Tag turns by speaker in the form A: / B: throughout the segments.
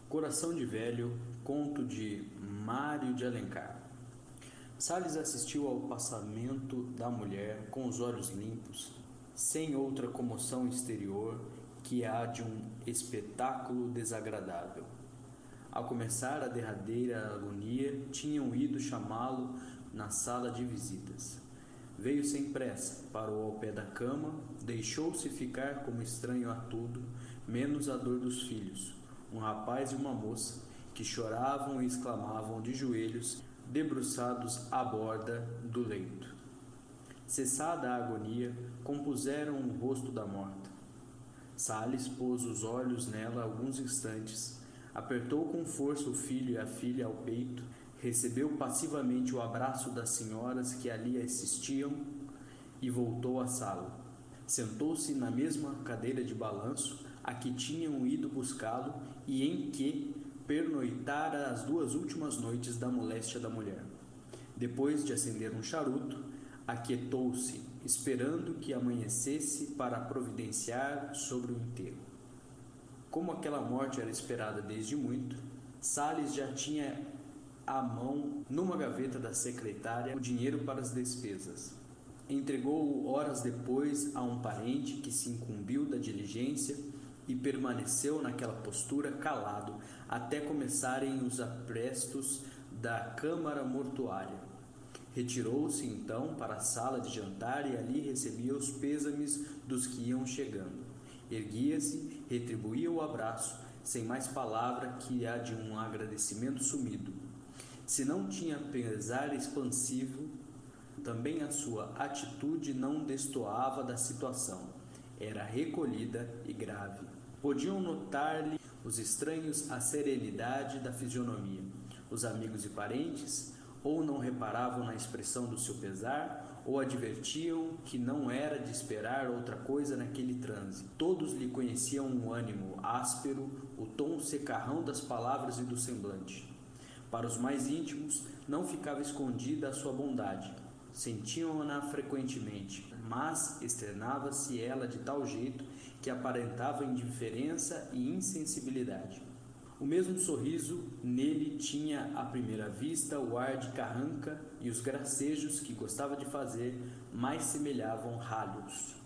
A: Coração de Velho, conto de Mário de Alencar. Salles assistiu ao passamento da mulher com os olhos limpos, sem outra comoção exterior que a de um espetáculo desagradável. Ao começar a derradeira agonia, tinham ido chamá-lo na sala de visitas. Veio sem pressa, parou ao pé da cama, deixou-se ficar como estranho a tudo, menos a dor dos filhos, um rapaz e uma moça, que choravam e exclamavam de joelhos, debruçados à borda do leito. Cessada a agonia, compuseram o rosto da morta. Salles pôs os olhos nela alguns instantes, apertou com força o filho e a filha ao peito, recebeu passivamente o abraço das senhoras que ali assistiam e voltou à sala. Sentou-se na mesma cadeira de balanço a que tinham ido buscá-lo e em que pernoitara as 2 últimas noites da moléstia da mulher. Depois de acender um charuto, aquietou-se, esperando que amanhecesse para providenciar sobre o enterro. Como aquela morte era esperada desde muito, Salles já tinha à mão, numa gaveta da secretária, o dinheiro para as despesas. Entregou-o horas depois a um parente que se incumbiu da diligência e permaneceu naquela postura calado até começarem os aprestos da câmara mortuária. Retirou-se então para a sala de jantar e ali recebia os pêsames dos que iam chegando. Erguia-se, retribuía o abraço, sem mais palavra que a de um agradecimento sumido. Se não tinha pesar expansivo, também a sua atitude não destoava da situação. Era recolhida e grave. Podiam notar-lhe os estranhos a serenidade da fisionomia. Os amigos e parentes ou não reparavam na expressão do seu pesar, ou advertiam que não era de esperar outra coisa naquele transe. Todos lhe conheciam um ânimo áspero, o tom secarrão das palavras e do semblante. Para os mais íntimos, não ficava escondida a sua bondade. Sentiam-na frequentemente, mas externava-se ela de tal jeito que aparentava indiferença e insensibilidade. O mesmo sorriso nele tinha à primeira vista o ar de carranca e os gracejos que gostava de fazer mais semelhavam ralhos.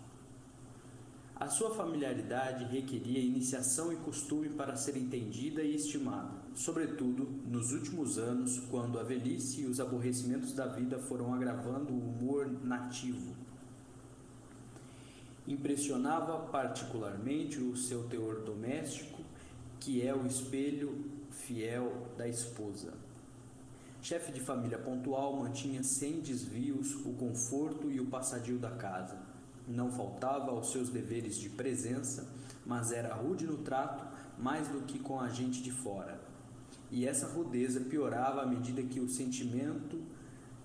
A: A sua familiaridade requeria iniciação e costume para ser entendida e estimada, sobretudo nos últimos anos, quando a velhice e os aborrecimentos da vida foram agravando o humor nativo. Impressionava particularmente o seu teor doméstico, que é o espelho fiel da esposa. Chefe de família pontual, mantinha sem desvios o conforto e o passadio da casa. Não faltava aos seus deveres de presença, mas era rude no trato mais do que com a gente de fora. E essa rudeza piorava à medida que o sentimento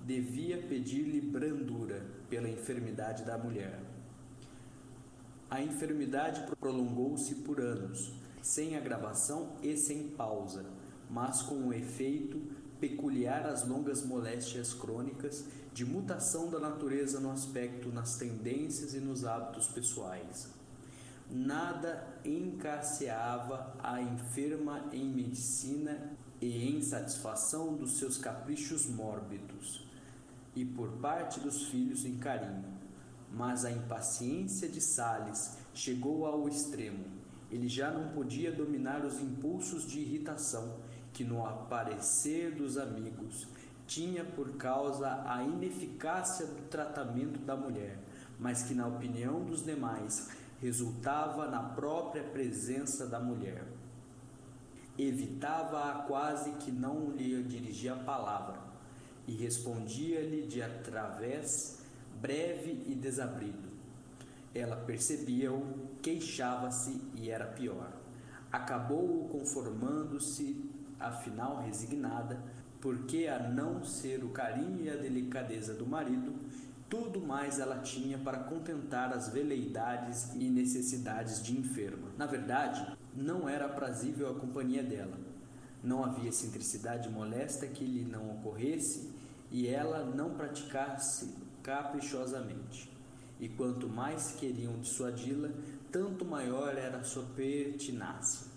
A: devia pedir-lhe brandura pela enfermidade da mulher. A enfermidade prolongou-se por anos, sem agravação e sem pausa, mas com um efeito peculiar às longas moléstias crônicas de mutação da natureza no aspecto, nas tendências e nos hábitos pessoais. Nada encasseava a enferma em medicina e em satisfação dos seus caprichos mórbidos, e por parte dos filhos em carinho. Mas a impaciência de Salles chegou ao extremo. Ele já não podia dominar os impulsos de irritação que, no aparecer dos amigos, tinha por causa a ineficácia do tratamento da mulher, mas que, na opinião dos demais, resultava na própria presença da mulher. Evitava-a quase que não lhe dirigia a palavra, e respondia-lhe de através, breve e desabrido. Ela percebia-o, queixava-se e era pior. Acabou conformando-se, afinal resignada, porque a não ser o carinho e a delicadeza do marido, tudo mais ela tinha para contentar as veleidades e necessidades de enferma. Na verdade, não era aprazível a companhia dela. Não havia excentricidade molesta que lhe não ocorresse e ela não praticasse caprichosamente. E quanto mais queriam dissuadi-la, tanto maior era a sua pertinácia.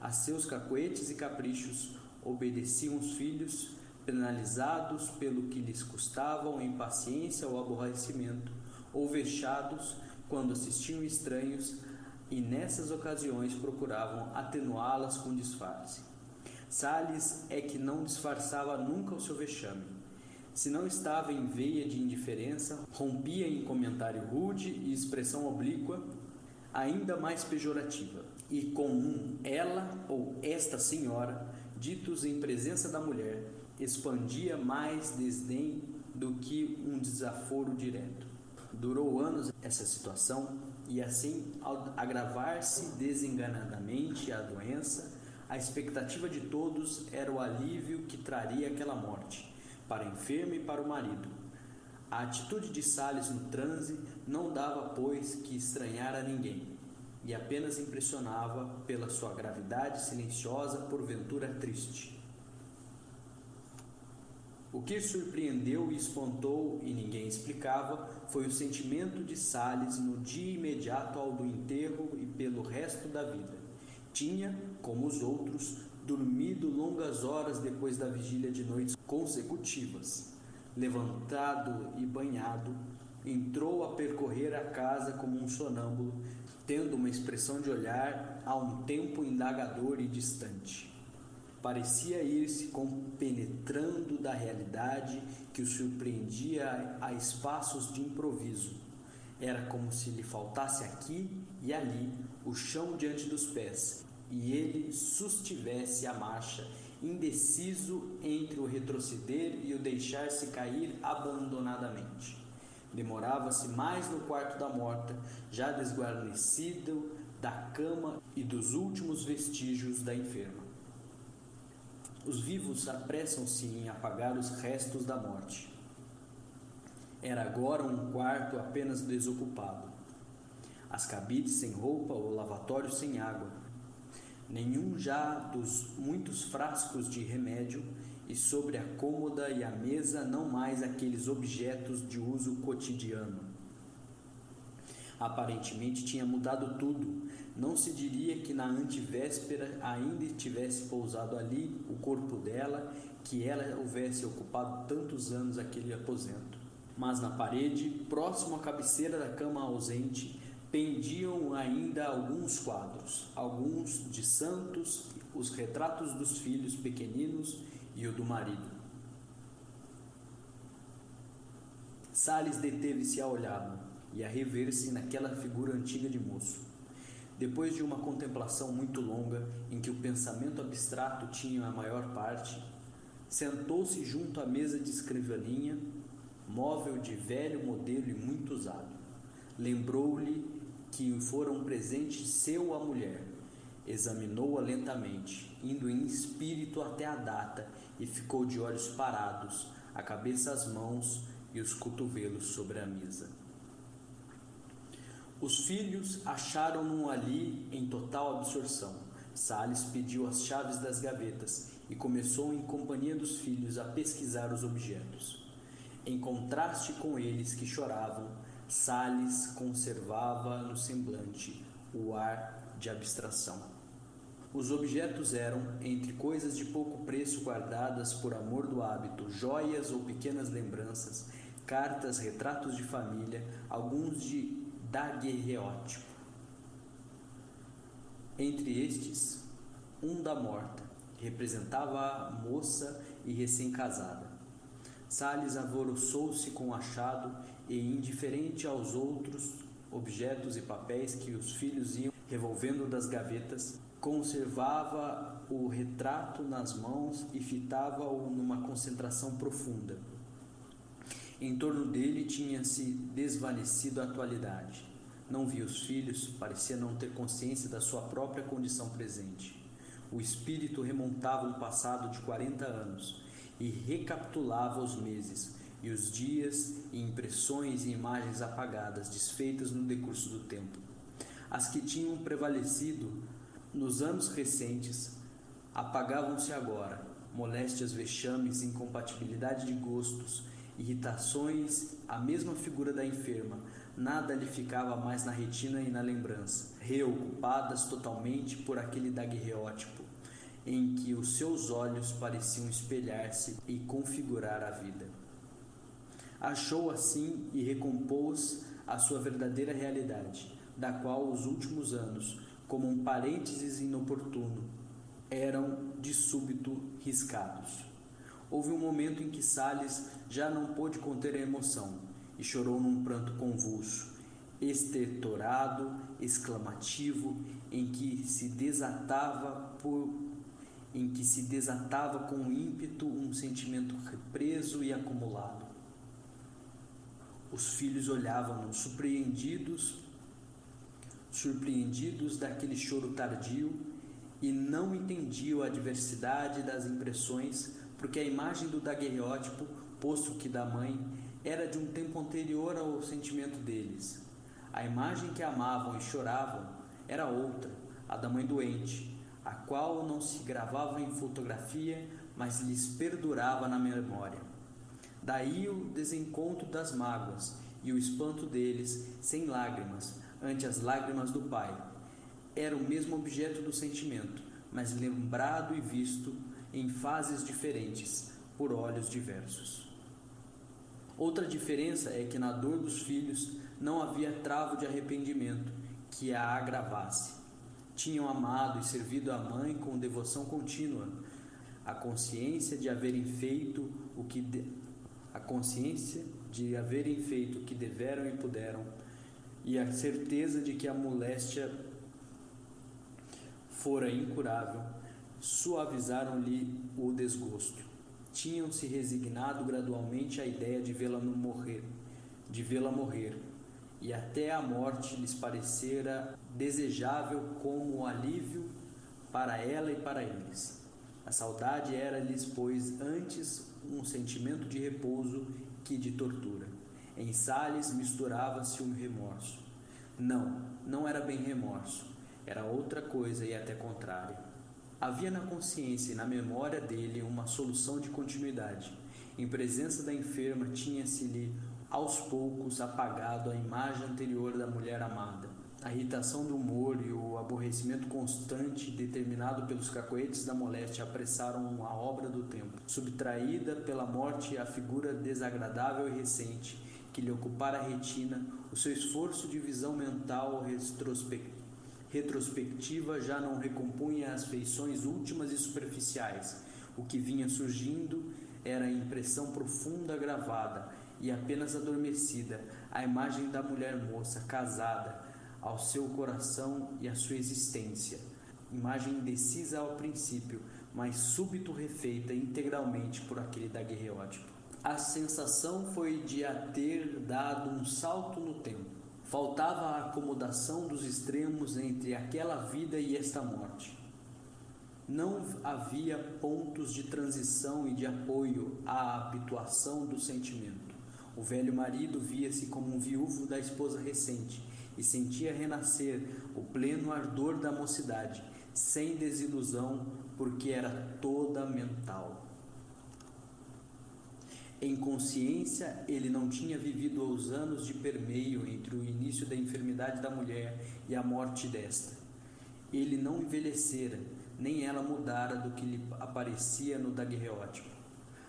A: A seus cacoetes e caprichos obedeciam os filhos, penalizados pelo que lhes custavam impaciência ou aborrecimento, ou vexados quando assistiam estranhos, e nessas ocasiões procuravam atenuá-las com disfarce. Salles é que não disfarçava nunca o seu vexame. Se não estava em veia de indiferença, rompia em comentário rude e expressão oblíqua, ainda mais pejorativa, e com ela ou esta senhora, ditos em presença da mulher, expandia mais desdém do que um desaforo direto. Durou anos essa situação, e assim, ao agravar-se desenganadamente a doença, a expectativa de todos era o alívio que traria aquela morte, para a enferma e para o marido. A atitude de Salles no transe não dava, pois, que estranhar a ninguém, e apenas impressionava pela sua gravidade silenciosa, porventura triste. O que surpreendeu e espantou e ninguém explicava foi o sentimento de Salles no dia imediato ao do enterro e pelo resto da vida. Tinha, como os outros, dormido longas horas depois da vigília de noites consecutivas. Levantado e banhado, entrou a percorrer a casa como um sonâmbulo, tendo uma expressão de olhar a um tempo indagador e distante. Parecia ir-se compenetrando da realidade que o surpreendia a espaços de improviso. Era como se lhe faltasse aqui e ali o chão diante dos pés, e ele sustivesse a marcha, indeciso entre o retroceder e o deixar-se cair abandonadamente. Demorava-se mais no quarto da morta, já desguarnecido da cama e dos últimos vestígios da enferma. Os vivos apressam-se em apagar os restos da morte. Era agora um quarto apenas desocupado. As cabides sem roupa, o lavatório sem água. Nenhum já dos muitos frascos de remédio, e sobre a cômoda e a mesa não mais aqueles objetos de uso cotidiano. Aparentemente tinha mudado tudo. Não se diria que na antevéspera ainda tivesse pousado ali o corpo dela, que ela houvesse ocupado tantos anos aquele aposento. Mas na parede, próximo à cabeceira da cama ausente, pendiam ainda alguns quadros, alguns de santos, os retratos dos filhos pequeninos e o do marido. Salles deteve-se a olhá-lo e a rever-se naquela figura antiga de moço. Depois de uma contemplação muito longa, em que o pensamento abstrato tinha a maior parte, sentou-se junto à mesa de escrivaninha, móvel de velho modelo e muito usado. Lembrou-lhe que fora um presente seu à mulher. Examinou-a lentamente, indo em espírito até a data, e ficou de olhos parados, a cabeça às mãos e os cotovelos sobre a mesa. Os filhos acharam-no ali em total absorção. Salles pediu as chaves das gavetas e começou, em companhia dos filhos, a pesquisar os objetos. Em contraste com eles que choravam, Salles conservava no semblante o ar de abstração. Os objetos eram, entre coisas de pouco preço guardadas por amor do hábito, joias ou pequenas lembranças, cartas, retratos de família, alguns de daguerreótipo. Entre estes, um da morta, que representava a moça e recém-casada. Salles alvoroçou-se com o achado e, indiferente aos outros objetos e papéis que os filhos iam revolvendo das gavetas, conservava o retrato nas mãos e fitava-o numa concentração profunda. Em torno dele tinha-se desvanecido a atualidade. Não via os filhos, parecia não ter consciência da sua própria condição presente. O espírito remontava um passado de 40 anos e recapitulava os meses e os dias e impressões e imagens apagadas, desfeitas no decurso do tempo. As que tinham prevalecido nos anos recentes apagavam-se agora, moléstias, vexames, incompatibilidade de gostos, irritações, a mesma figura da enferma, nada lhe ficava mais na retina e na lembrança, reocupadas totalmente por aquele daguerreótipo, em que os seus olhos pareciam espelhar-se e configurar a vida. Achou assim e recompôs a sua verdadeira realidade, da qual os últimos anos, como um parênteses inoportuno, eram de súbito riscados. Houve um momento em que Salles já não pôde conter a emoção e chorou num pranto convulso, estertorado, exclamativo, em que se desatava com ímpeto um sentimento represo e acumulado. Os filhos olhavam-no surpreendidos daquele choro tardio, e não entendiam a diversidade das impressões, porque a imagem do daguerreótipo, posto que da mãe, era de um tempo anterior ao sentimento deles. A imagem que amavam e choravam era outra, a da mãe doente, a qual não se gravava em fotografia, mas lhes perdurava na memória. Daí o desencontro das mágoas e o espanto deles, sem lágrimas, ante as lágrimas do pai. Era o mesmo objeto do sentimento, mas lembrado e visto em fases diferentes, por olhos diversos. Outra diferença é que na dor dos filhos não havia travo de arrependimento que a agravasse. Tinham amado e servido a mãe com devoção contínua. A consciência de haverem feito o que deveram e puderam, e a certeza de que a moléstia fora incurável, suavizaram-lhe o desgosto. Tinham-se resignado gradualmente à ideia de vê-la morrer, e até a morte lhes parecera desejável como alívio para ela e para eles. A saudade era-lhes, pois, antes um sentimento de repouso que de tortura. Em Salles misturava-se um remorso. Não era bem remorso, era outra coisa e até contrária. Havia na consciência e na memória dele uma solução de continuidade. Em presença da enferma tinha-se-lhe aos poucos apagado a imagem anterior da mulher amada. A irritação do humor e o aborrecimento constante determinado pelos cacoetes da moléstia apressaram a obra do tempo. Subtraída pela morte a figura desagradável e recente que lhe ocupara a retina, o seu esforço de visão mental retrospectiva já não recompunha as feições últimas e superficiais. O que vinha surgindo era a impressão profunda gravada e apenas adormecida, a imagem da mulher moça casada ao seu coração e à sua existência. Imagem indecisa ao princípio, mas súbito refeita integralmente por aquele daguerreótipo. A sensação foi de a ter dado um salto no tempo. Faltava a acomodação dos extremos entre aquela vida e esta morte. Não havia pontos de transição e de apoio à habituação do sentimento. O velho marido via-se como um viúvo da esposa recente e sentia renascer o pleno ardor da mocidade, sem desilusão, porque era toda mental. Em consciência, ele não tinha vivido os anos de permeio entre o início da enfermidade da mulher e a morte desta. Ele não envelhecera, nem ela mudara do que lhe aparecia no daguerreótipo.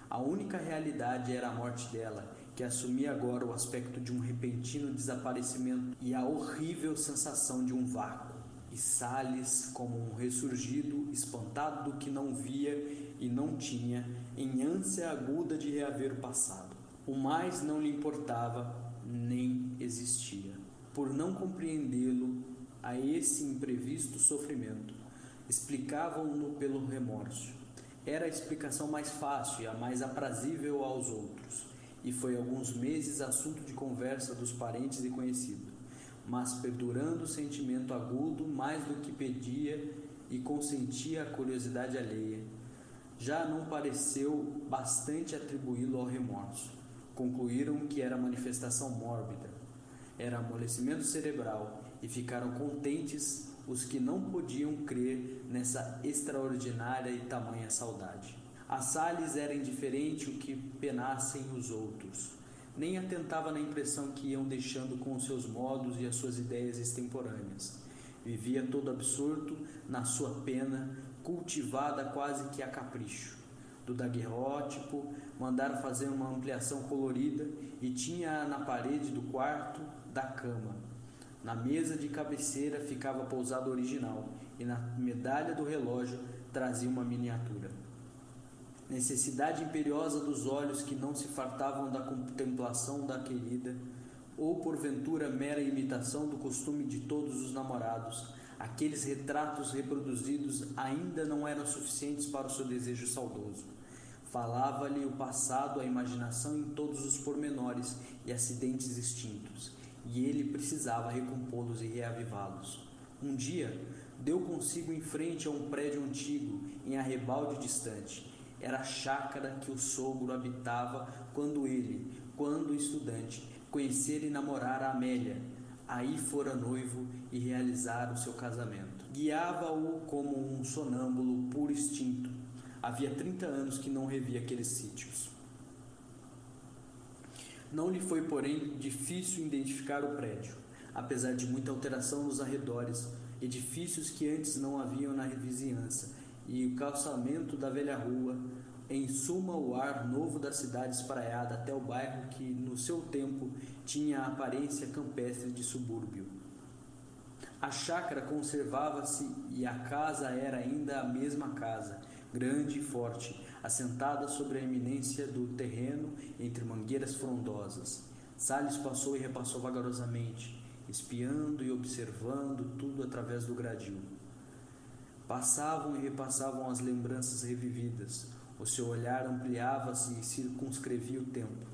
A: A única realidade era a morte dela, que assumia agora o aspecto de um repentino desaparecimento e a horrível sensação de um vácuo. E Salles, como um ressurgido, espantado do que não via e não tinha, em ânsia aguda de reaver o passado. O mais não lhe importava, nem existia. Por não compreendê-lo, a esse imprevisto sofrimento, explicavam-no pelo remorso. Era a explicação mais fácil e a mais aprazível aos outros, e foi alguns meses assunto de conversa dos parentes e conhecidos, mas perdurando o sentimento agudo mais do que pedia e consentia a curiosidade alheia, já não pareceu bastante atribuí-lo ao remorso. Concluíram que era manifestação mórbida, era amolecimento cerebral, e ficaram contentes os que não podiam crer nessa extraordinária e tamanha saudade. A Salles era indiferente o que penassem os outros. nem atentava na impressão que iam deixando com os seus modos e as suas ideias extemporâneas. Vivia todo absorto na sua pena, cultivada quase que a capricho. Do daguerreótipo, mandara fazer uma ampliação colorida e tinha na parede do quarto da cama. Na mesa de cabeceira ficava pousado o original e na medalha do relógio trazia uma miniatura. Necessidade imperiosa dos olhos que não se fartavam da contemplação da querida, ou porventura mera imitação do costume de todos os namorados, aqueles retratos reproduzidos ainda não eram suficientes para o seu desejo saudoso. Falava-lhe o passado, a imaginação em todos os pormenores e acidentes extintos, e ele precisava recompô-los e reavivá-los. Um dia, deu consigo em frente a um prédio antigo, em arrebalde distante. Era a chácara que o sogro habitava quando ele, quando estudante, conhecera e namorara a Amélia. Aí fora noivo e realizara o seu casamento. Guiava-o como um sonâmbulo por instinto. Havia 30 anos que não revia aqueles sítios. Não lhe foi, porém, difícil identificar o prédio, apesar de muita alteração nos arredores, edifícios que antes não haviam na vizinhança, e o calçamento da velha rua, em suma o ar novo da cidade espraiada até o bairro que, no seu tempo, tinha a aparência campestre de subúrbio. A chácara conservava-se e a casa era ainda a mesma casa, grande e forte, assentada sobre a eminência do terreno entre mangueiras frondosas. Salles passou e repassou vagarosamente, espiando e observando tudo através do gradil. Passavam e repassavam as lembranças revividas. O seu olhar ampliava-se e circunscrevia o tempo.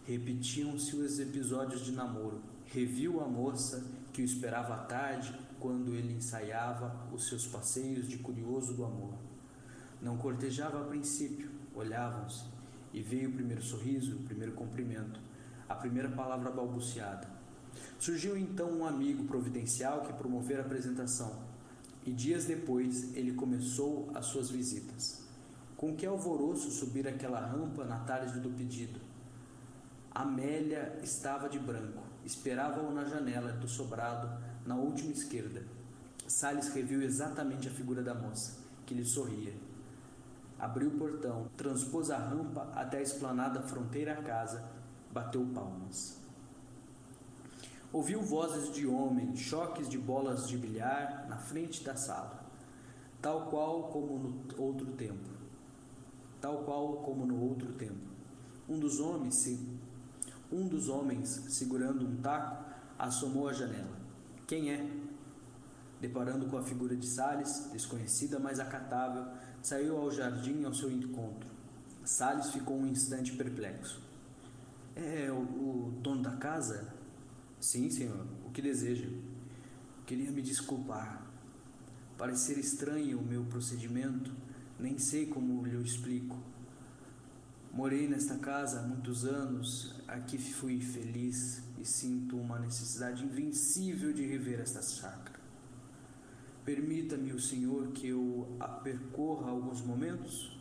A: Repetiam-se os episódios de namoro. Reviu a moça que o esperava à tarde, quando ele ensaiava os seus passeios de curioso do amor. Não cortejava a princípio, olhavam-se, e veio o primeiro sorriso, o primeiro cumprimento, a primeira palavra balbuciada. Surgiu então um amigo providencial que promovera a apresentação, e dias depois ele começou as suas visitas. Com que alvoroço subir aquela rampa na tarde do pedido. Amélia estava de branco, esperava-o na janela do sobrado, na última esquerda. Salles reviu exatamente a figura da moça, que lhe sorria. Abriu o portão, transpôs a rampa até a esplanada fronteira à casa, bateu palmas. Ouviu vozes de homens, choques de bolas de bilhar na frente da sala, tal qual como no outro tempo. Um dos homens, segurando um taco, assomou à janela. Quem é? Deparando com a figura de Salles, desconhecida, mas acatável, saiu ao jardim ao seu encontro. Salles ficou um instante perplexo. É o dono da casa? Sim, senhor. O que deseja? Queria me desculpar. Parecer estranho o meu procedimento, nem sei como lhe explico. Morei nesta casa há muitos anos, aqui fui feliz e sinto uma necessidade invencível de rever esta chácara. Permita-me o senhor que eu a percorra alguns momentos?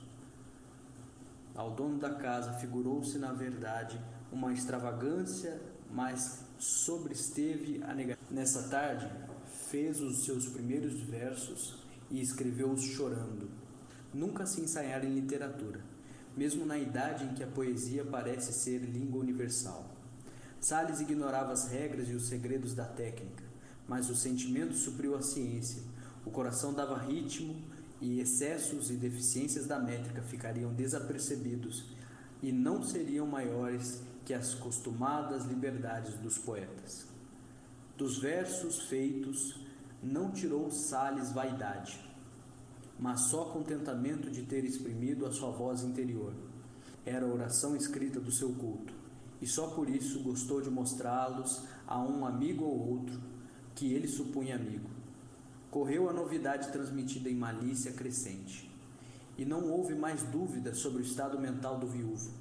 A: Ao dono da casa figurou-se, na verdade, uma extravagância, mas sobresteve a negativa. Nessa tarde, fez os seus primeiros versos e escreveu-os chorando. Nunca se ensaiara em literatura, mesmo na idade em que a poesia parece ser língua universal. Salles ignorava as regras e os segredos da técnica, mas o sentimento supriu a ciência, o coração dava ritmo e excessos e deficiências da métrica ficariam desapercebidos e não seriam maiores que as costumadas liberdades dos poetas. Dos versos feitos, não tirou Salles vaidade, mas só contentamento de ter exprimido a sua voz interior. Era a oração escrita do seu culto, e só por isso gostou de mostrá-los a um amigo ou outro, que ele supunha amigo. Correu a novidade transmitida em malícia crescente, e não houve mais dúvida sobre o estado mental do viúvo.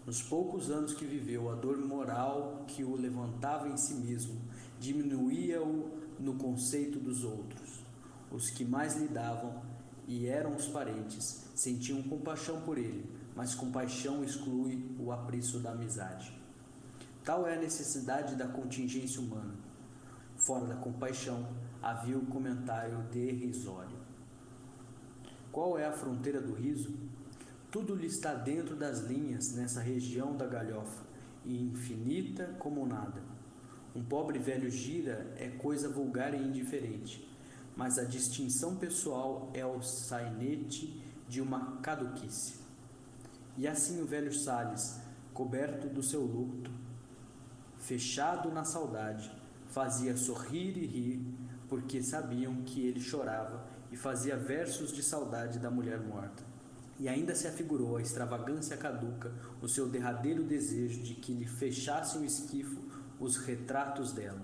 A: Nos poucos anos que viveu, a dor moral que o levantava em si mesmo diminuía-o no conceito dos outros. Os que mais lhe davam, e eram os parentes, sentiam compaixão por ele, mas compaixão exclui o apreço da amizade. Tal é a necessidade da contingência humana. Fora da compaixão, havia o comentário derrisório. Qual é a fronteira do riso? Tudo lhe está dentro das linhas nessa região da galhofa, e infinita como nada. Um pobre velho gira é coisa vulgar e indiferente, mas a distinção pessoal é o sainete de uma caduquice. E assim o velho Salles, coberto do seu luto, fechado na saudade, fazia sorrir e rir, porque sabiam que ele chorava, e fazia versos de saudade da mulher morta. E ainda se afigurou a extravagância caduca, o seu derradeiro desejo de que lhe fechassem o esquifo os retratos dela.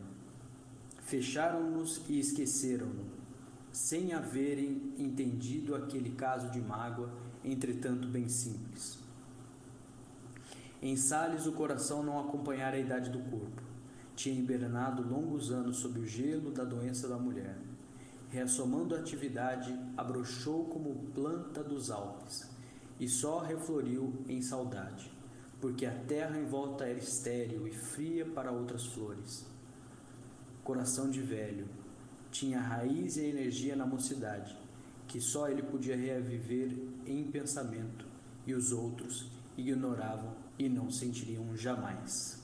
A: Fecharam-nos e esqueceram-no, sem haverem entendido aquele caso de mágoa, entretanto bem simples. Em Salles o coração não acompanhara a idade do corpo. Tinha hibernado longos anos sob o gelo da doença da mulher. Reassomando a atividade, abrochou como planta dos Alpes, e só refloriu em saudade, porque a terra em volta era estéril e fria para outras flores. Coração de velho, tinha a raiz e a energia na mocidade, que só ele podia reaviver em pensamento, e os outros ignoravam e não sentiriam jamais.